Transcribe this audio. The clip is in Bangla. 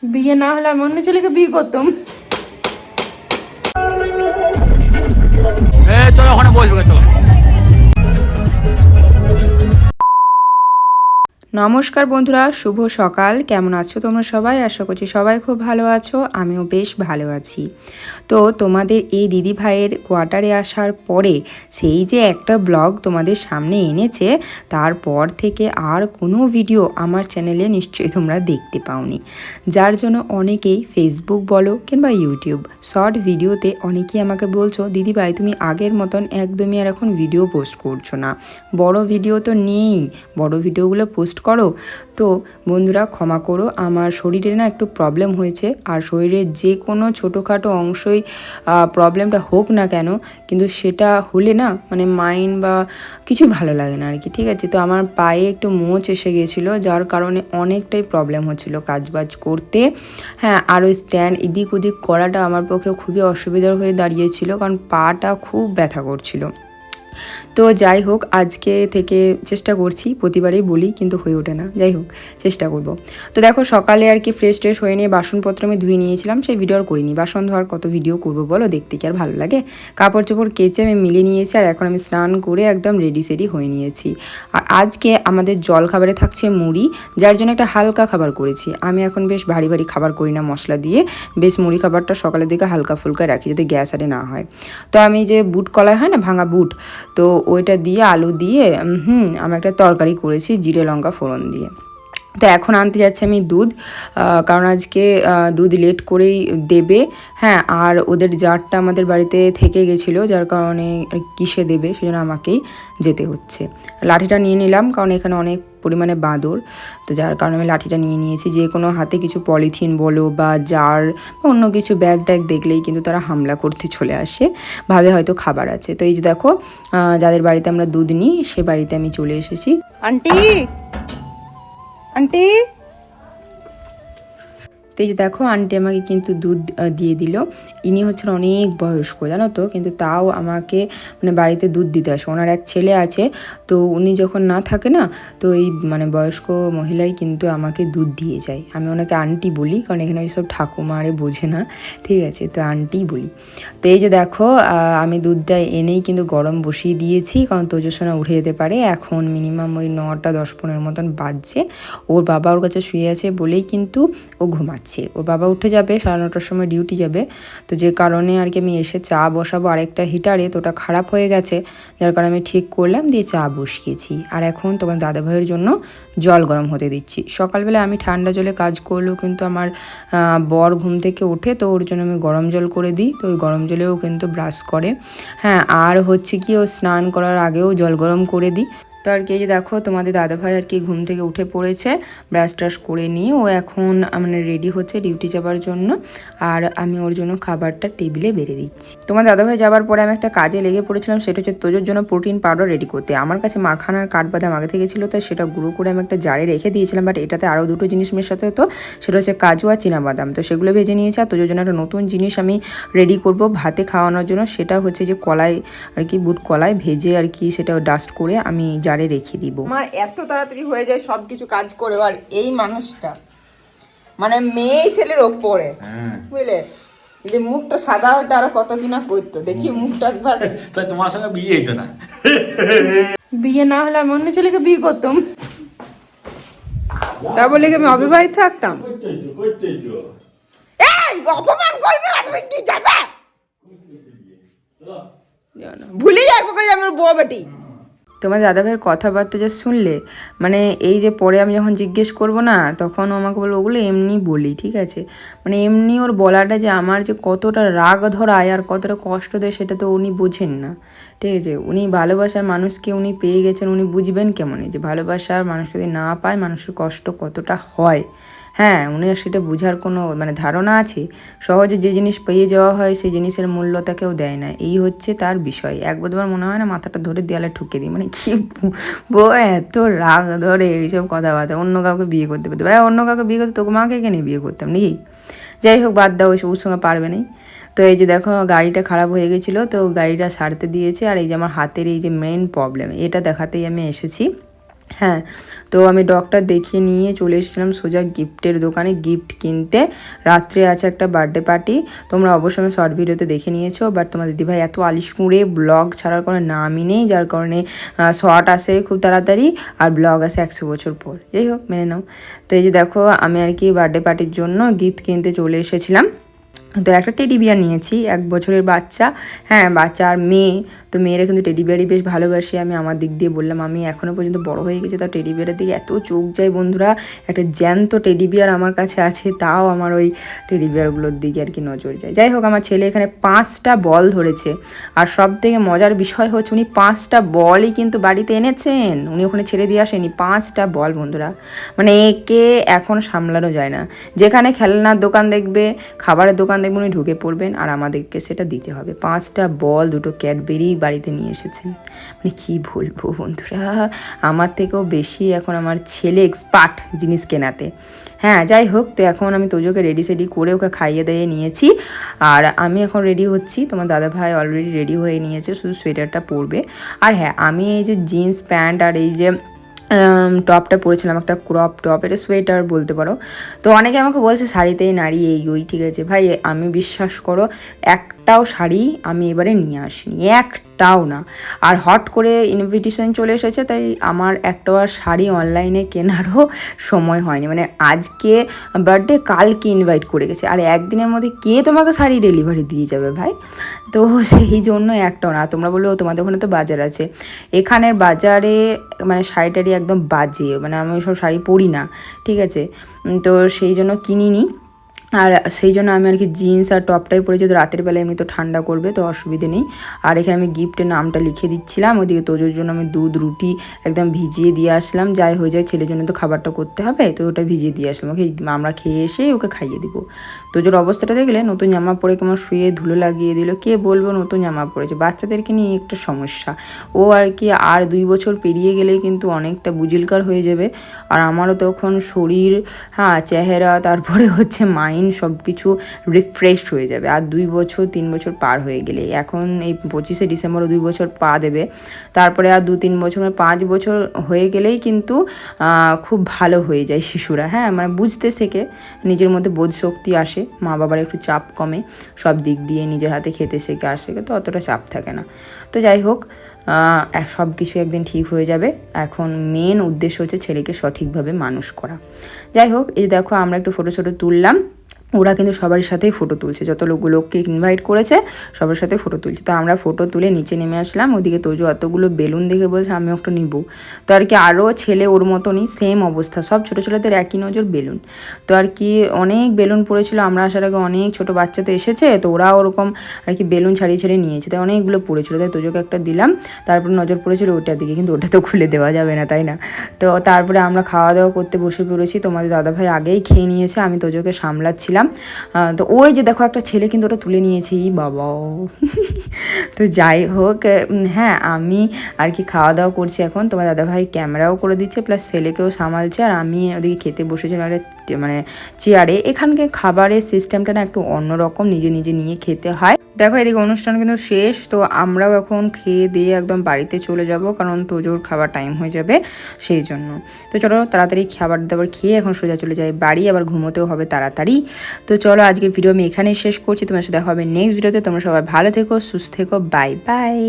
বিয়ে না হলে আমি অন্য ছেলেকে বিয়ে করতাম। চলো ওখানে বসবো, চলো। নমস্কার বন্ধুরা, শুভ সকাল। কেমন আছো তোমরা সবাই? আশা করছি সবাই খুব ভালো আছো, আমিও বেশ ভালো আছি। তো তোমাদের এই দিদি ভাইয়ের কোয়ার্টারে আসার পরে সেই যে একটা ব্লগ তোমাদের সামনে এনেছে, তারপর থেকে আর কোনো ভিডিও আমার চ্যানেলে নিশ্চয়ই তোমরা দেখতে পাওনি। যার জন্য অনেকেই ফেসবুক বলো কিংবা ইউটিউব শর্ট ভিডিওতে অনেকেই আমাকে বলছো, দিদি ভাই তুমি আগের মতন একদমই আর এখন ভিডিও পোস্ট করছো না, বড় ভিডিও তো নেই, বড় ভিডিওগুলো পোস্ট করো। তো বন্ধুরা ক্ষমা করো, আমার শরীরে না একটু প্রবলেম হয়েছে, আর শরীরের যে কোনো ছোটোখাটো অংশই প্রবলেমটা হোক না কেন, কিন্তু সেটা হলে না মানে মাইন্ড বা কিছু ভালো লাগে না আর কি, ঠিক আছে। তো আমার পায়ে একটু মোচ এসে গেছিলো, যার কারণে অনেকটাই প্রবলেম হচ্ছিলো কাজবাজ করতে। হ্যাঁ, আর ওই স্ট্যান্ড এদিক ওদিক করাটা আমার পক্ষে খুবই অসুবিধার হয়ে দাঁড়িয়েছিল, কারণ পাটা খুব ব্যথা করছিল। তো যাই হোক, আজকে থেকে চেষ্টা করছি, প্রতিবারই বলি কিন্তু হয়ে ওঠে না, যাই হোক চেষ্টা করব। তো দেখো সকালে আর কি ফ্রেশ ট্রেশ হয়ে নিয়ে বাসনপত্র আমি ধুয়ে নিয়েছিলাম, সেই ভিডিও আর করিনি। বাসন ধোয়ার কত ভিডিও করবো বলো, দেখতে কি আর ভালো লাগে। কাপড় চোপড় কেচে আমি মিলিয়ে নিয়েছি, আর এখন আমি স্নান করে একদম রেডি সেডি হয়ে নিয়েছি। আর আজকে আমাদের জল খাবারে থাকছে মুড়ি, যার জন্য একটা হালকা খাবার করেছি। আমি এখন বেশ ভারী ভারী খাবার করি না মশলা দিয়ে, বেশ মুড়ি খাবারটা সকালের দিকে হালকা ফুলকা রাখি যাতে গ্যাস আরে না হয়। তো আমি যে বুট কলাই হয় না, ভাঙা বুট, তো ওইটা দিয়ে আলু দিয়ে আমি একটা তরকারি করেছি জিরে লঙ্কা ফোড়ন দিয়ে। তো এখন আনতে যাচ্ছি আমি দুধ, কারণ আজকে দুধ লেট করেই দেবে। হ্যাঁ, আর ওদের জারটা আমাদের বাড়িতে থেকে গেছিলো, যার কারণে কিসে দেবে সেজন্য আমাকেই যেতে হচ্ছে। লাঠিটা নিয়ে নিলাম কারণ এখানে অনেক পরিমাণে বাঁদর, তো যার কারণে আমি লাঠিটা নিয়ে নিয়েছি। যে কোনো হাতে কিছু পলিথিন বলো বা জার বা অন্য কিছু ব্যাগ ট্যাগ দেখলেই কিন্তু তারা হামলা করতে চলে আসে, ভাবে হয়তো খাবার আছে। তো এই যে দেখো যাদের বাড়িতে আমরা দুধ নিই সে বাড়িতে আমি চলে এসেছি। আন্টি, আন্টি, তো এই যে দেখো আন্টি আমাকে কিন্তু দুধ দিয়ে দিল। ইনি হচ্ছেন অনেক বয়স্ক জানো তো, কিন্তু তাও আমাকে মানে বাড়িতে দুধ দিতে আসে। ওনার এক ছেলে আছে, তো উনি যখন না থাকে না, তো এই মানে বয়স্ক মহিলাই কিন্তু আমাকে দুধ দিয়ে যায়। আমি ওনাকে আন্টি বলি, কারণ এখানে সব ঠাকুমা আরে বোঝে না, ঠিক আছে, তো আন্টি বলি। তো এই যে দেখো আমি দুধটা এনেই কিন্তু গরম বসিয়ে দিয়েছি, কারণ তোজসোনা উঠে যেতে পারে। এখন মিনিমাম ওই 9টা 10-15 মতন বাজছে। ওর বাবা ওর কাছে শুয়ে আছে বলেই কিন্তু ও ঘুমাচ্ছে। ওর বাবা উঠে যাবে 9:30টার সময় ডিউটি যাবে, তো যে কারণে আর কি আমি এসে চা বসাবো আরেকটা হিটারে, তো ওটা খারাপ হয়ে গেছে, যার কারণে আমি ঠিক করলাম দিয়ে চা বসিয়েছি। আর এখন তোমার দাদাভাইয়ের জন্য জল গরম হতে দিচ্ছি। সকালবেলা আমি ঠান্ডা জলে কাজ করলেও কিন্তু আমার বর ঘুম থেকে ওঠে, তো ওর জন্য আমি গরম জল করে দিই, তো ওই গরম জলেও কিন্তু ব্রাশ করে। হ্যাঁ, আর হচ্ছে কি ও স্নান করার আগেও জল গরম করে দিই। তো আর কি এই যে দেখো তোমাদের দাদাভাই আর কি ঘুম থেকে উঠে পড়েছে, ব্রাশ ট্রাশ করে নিয়ে ও এখন মানে রেডি হচ্ছে ডিউটি যাবার জন্য। আর আমি ওর জন্য খাবারটা টেবিলে বেড়ে দিচ্ছি। তোমার দাদাভাই যাবার পরে আমি একটা কাজে লেগে পড়েছিলাম, সেটা হচ্ছে তোজোর জন্য প্রোটিন পাউডার রেডি করতে। আমার কাছে মাখানার কাঠবাদাম আগে থেকে ছিল, তাই সেটা গুঁড়ো করে আমি একটা জারে রেখে দিয়েছিলাম, বাট এটাতে আরও দুটো জিনিস মেশাতে হতো, সেটা হচ্ছে কাজু আর চীনাবাদাম। তো সেগুলো ভেজে নিয়েছি। আর তোজোর জন্য একটা নতুন জিনিস আমি রেডি করব ভাতে খাওয়ানোর জন্য, সেটা হচ্ছে যে কলাই আর কি, বুট কলাই ভেজে আর কি সেটা ডাস্ট করে আমি জারে রেখে দিব। আমার এত তাড়াতাড়ি হয়ে যায় সব কিছু কাজ করে, আর এই মানুষটা মানে মেয়ে ছেলের ওপরে, বুঝলে, যদি মুখটা সাদা হতো আরো কত কিনা করতো। দেখি মুখটা একবার, তাই তোমার সঙ্গে বিয়ে হইতো না। বিয়ে না হলে আমি অন্য ছেলেকে বিয়ে করতাম, তা বলে কি আমি অবিবাহিত থাকতাম? এই অপমান করবে না, তুমি কি যাবে ভুলে যাবো করে আমার বউ বেটি। তোমার দাদাভাইয়ের কথাবার্তা যা শুনলে, মানে এই যে পরে আমি যখন জিজ্ঞেস করবো না, তখন ও আমাকে বলবো ওগুলো এমনি বলি, ঠিক আছে। মানে এমনি ওর বলাটা যে আমার যে কতটা রাগ ধরায় আর কতটা কষ্ট দেয় সেটা তো উনি বোঝেন না, ঠিক আছে। উনি ভালোবাসার মানুষকে উনি পেয়ে গেছেন, উনি বুঝবেন কেমন যে ভালোবাসার মানুষকে যদি না পায় মানুষের কষ্ট কতটা হয়। হ্যাঁ, উনি সেটা বোঝার কোনো মানে ধারণা আছে। সহজে যে জিনিস পেয়ে যাওয়া হয় সেই জিনিসের মূল্যটা কেউ দেয় না, এই হচ্ছে তার বিষয়। একবার তোমার মনে হয় না মাথাটা ধরে দেয়ালে ঠুকে দিই, মানে কি বউ এত রাগ ধরে এইসব কথাবার্তা। অন্য কাউকে বিয়ে করতে পারতো, ভাই অন্য কাউকে বিয়ে করতে তোকে মাকে কেন বিয়ে করতাম নাকি। যাই হোক বাদ দাও, ওইসব ওর সঙ্গে পারবে না। তো এই যে দেখো গাড়িটা খারাপ হয়ে গেছিলো, তো গাড়িটা সারতে দিয়েছে। আর এই যে আমার হাতের এই যে মেন প্রবলেম, এটা দেখাতেই আমি এসেছি। হ্যাঁ, তো আমি ডগটা দেখিয়ে নিয়ে চলে এসেছিলাম সোজা গিফটের দোকানে গিফট কিনতে। রাত্রে আছে একটা বার্থডে পার্টি, তোমরা অবশ্যই আমি শর্ট ভিডিওতে দেখে নিয়েছো। বাট তোমার দিদিভাই এত আলিশ করে ব্লগ ছাড়ার কোনো নামই নেই, যার কারণে শর্ট আসে খুব তাড়াতাড়ি আর ব্লগ আসে 100 বছর পর। যাই হোক, মেনে নাও। তো এই যে দেখো, আমি আর কি বার্থডে পার্টির জন্য গিফট কিনতে চলে এসেছিলাম। তো একটা টেডি বিয়ার নিয়েছি, 1 বছরের বাচ্চা। হ্যাঁ, বাচ্চা আর মেয়ে, তো মেয়েরা কিন্তু টেডি বিয়ারই বেশ ভালোবাসে। আমি আমার দিক দিয়ে বললাম, আমি এখনও পর্যন্ত বড় হয়ে গেছি, তাও টেডি বিয়ারের দিকে এত চোখ যায় বন্ধুরা। একটা জ্যান্ত টেডি বিয়ার আমার কাছে আছে, তাও আমার ওই টেডি বিয়ারগুলোর দিকে আর কি নজর যায়। যাই হোক, আমার ছেলে এখানে 5টা বল ধরেছে। আর সব থেকে মজার বিষয় হচ্ছে উনি 5টা বলই কিন্তু বাড়িতে এনেছেন, উনি ওখানে ছেড়ে দিয়ে আসেনি। 5টা বল বন্ধুরা, মানে একে এখন সামলানো যায় না। যেখানে খেলনার দোকান দেখবে, খাবারের দোকান দেখবে, উনি ঢুকে পড়বেন আর আমাদেরকে সেটা দিতে হবে। 5টা বল, 2টো ক্যাডবেরি বাড়িতে নিয়ে এসেছেন। মানে কি বলবো বন্ধুরা, আমার থেকেও বেশি এখন আমার ছেলে এক্সপার্ট জিনিস কেনাতে। হ্যাঁ, যাই হোক, তো এখন আমি তোজোকে রেডি সেডি করে ওকে খাইয়ে দিয়ে নিয়েছি। আর আমি এখন রেডি হচ্ছি। তোমার দাদাভাই অলরেডি রেডি হয়ে নিয়েছে, শুধু সোয়েটারটা পরবে। আর হ্যাঁ, আমি এই যে জিন্স প্যান্ট আর এই যে টপটা পরেছিলাম, একটা ক্রপ টপ, এটা সোয়েটার বলতে পারো। তো অনেকে আমাকে বলছে শাড়িতেই নারী এই ওই, ঠিক আছে ভাই, আমি বিশ্বাস করো একটাও শাড়ি আমি এবারে নিয়ে আসিনি, একটাও না। আর হট করে ইনভিটেশন চলে এসেছে, তাই আমার একটাও আর শাড়ি অনলাইনে কেনারও সময় হয়নি। মানে আজকে বার্থডে, কালকে ইনভাইট করে গেছে, আর একদিনের মধ্যে কে তোমাকে শাড়ি ডেলিভারি দিয়ে যাবে ভাই? তো সেই জন্য একটাও না। তোমরা বললো তোমাদের ওখানে তো বাজার আছে, এখানের বাজারে মানে শাড়িটারি একদম বাজে, মানে আমি ওইসব শাড়ি পরি না, ঠিক আছে। তো সেই জন্য কিনিনি। আর সেই জন্য আমি আর কি জিন্স আর টপটাই পরেছি। তো রাতের বেলা এমনি তো ঠান্ডা করবে, তো অসুবিধে নেই। আর এখানে আমি গিফটের নামটা লিখে দিচ্ছিলাম। ওদিকে তোজোর জন্য আমি দুধ রুটি একদম ভিজিয়ে দিয়ে আসলাম, যাই হয়ে যায়, ছেলের জন্য তো খাবারটা করতে হবে, তো ওটা ভিজিয়ে দিয়ে আসলাম। ওকে আমরা খেয়ে এসে ওকে খাইয়ে দিব। তোজোর অবস্থাটা দেখলে, নতুন জামা পরে কেমন শুয়ে ধুলো লাগিয়ে দিল। কে বলবো নতুন জামা পরেছে? বাচ্চাদেরকে নিয়ে একটা সমস্যা। ও আর কি আর 2 বছর পেরিয়ে গেলেই কিন্তু অনেকটা বুজিলকার হয়ে যাবে। আর আমারও তখন শরীর, হ্যাঁ, চেহারা, তারপরে হচ্ছে মাইন্ড, সব কিছু রিফ্রেশ হয়ে যাবে। আর 2 বছর 3 বছর পার হয়ে গেলে, এখন এই 25শে ডিসেম্বরও 2 বছর পা দেবে, তারপরে আর 2-3 বছর, মানে 5 বছর হয়ে গেলেই কিন্তু খুব ভালো হয়ে যায় শিশুরা। হ্যাঁ, মানে বুঝতে থেকে নিজের মধ্যে বোধ শক্তি আসে, মা বাবার একটু চাপ কমে, সব দিক দিয়ে নিজের হাতে খেতে শেখে, আর শেখে, তো অতটা চাপ থাকে না। তো যাই হোক, সব কিছু একদিন ঠিক হয়ে যাবে। এখন মেন উদ্দেশ্য হচ্ছে ছেলেকে সঠিকভাবে মানুষ করা। যাই হোক, এই দেখো আমরা একটু ফটো তুললাম। ওরা কিন্তু সবার সাথেই ফটো তুলছে, যত লোককে ইনভাইট করেছে সবার সাথে ফটো তুলছে। তো আমরা ফটো তুলে নিচে নেমে আসলাম। ওদিকে তোজো অতগুলো বেলুন দেখে বলছে আমি একটা নিব। তো আর কি আরও ছেলে ওর মতনই সেম অবস্থা, সব ছোটো ছোটোদের একই নজর বেলুন। তো আর কি অনেক বেলুন পড়েছিল, আমরা আসার আগে অনেক ছোটো বাচ্চা তো এসেছে, তো ওরা ওরকম আর কি বেলুন ছাড়িয়ে ছাড়িয়ে নিয়েছে, তাই অনেকগুলো পড়েছিল। তাই তোজোকে একটা দিলাম, তারপরে নজর পড়েছিল ওটার দিকে, কিন্তু ওটা তো খুলে দেওয়া যাবে না, তাই না? তো তারপরে আমরা খাওয়া দাওয়া করতে বসে পড়েছি। তোমাদের দাদাভাই আগেই খেয়ে নিয়েছে, আমি তোজোকে সামলাচ্ছিলাম। তো ওই যে দেখো একটা ছেলে কিন্তু ওটা তুলে নিয়েছে, ই বাবা। তো যাই হোক, হ্যাঁ, আমি আর কি খাওয়া দাওয়া করছি এখন। তোমার দাদাভাই ক্যামেরাও করে দিচ্ছে, প্লাস ছেলেকেও সামালছে, আর আমি ওদিকে খেতে বসেছিলাম একটা মানে চেয়ারে। এখানকার খাবারের সিস্টেমটা না একটু অন্যরকম, নিজে নিজে নিয়ে খেতে হয়। দেখো এদিকে অনুষ্ঠান কিন্তু শেষ, তো আমরাও এখন খেয়ে দিয়ে একদম বাড়িতে চলে যাব, কারণ তোজোর খাবার টাইম হয়ে যাবে সেই জন্য। তো চলো তাড়াতাড়ি খাবার দাবার খেয়ে এখন সোজা চলে যাই বাড়ি, আবার ঘুমোতেও হবে তাড়াতাড়ি। তো চলো আজকে ভিডিও আমি এখানেই শেষ করছি, তোমার সাথে দেখা হবে নেক্সট ভিডিওতে। তোমরা সবাই ভালো থেকো, সুস্থ থেকো, বাই বাই।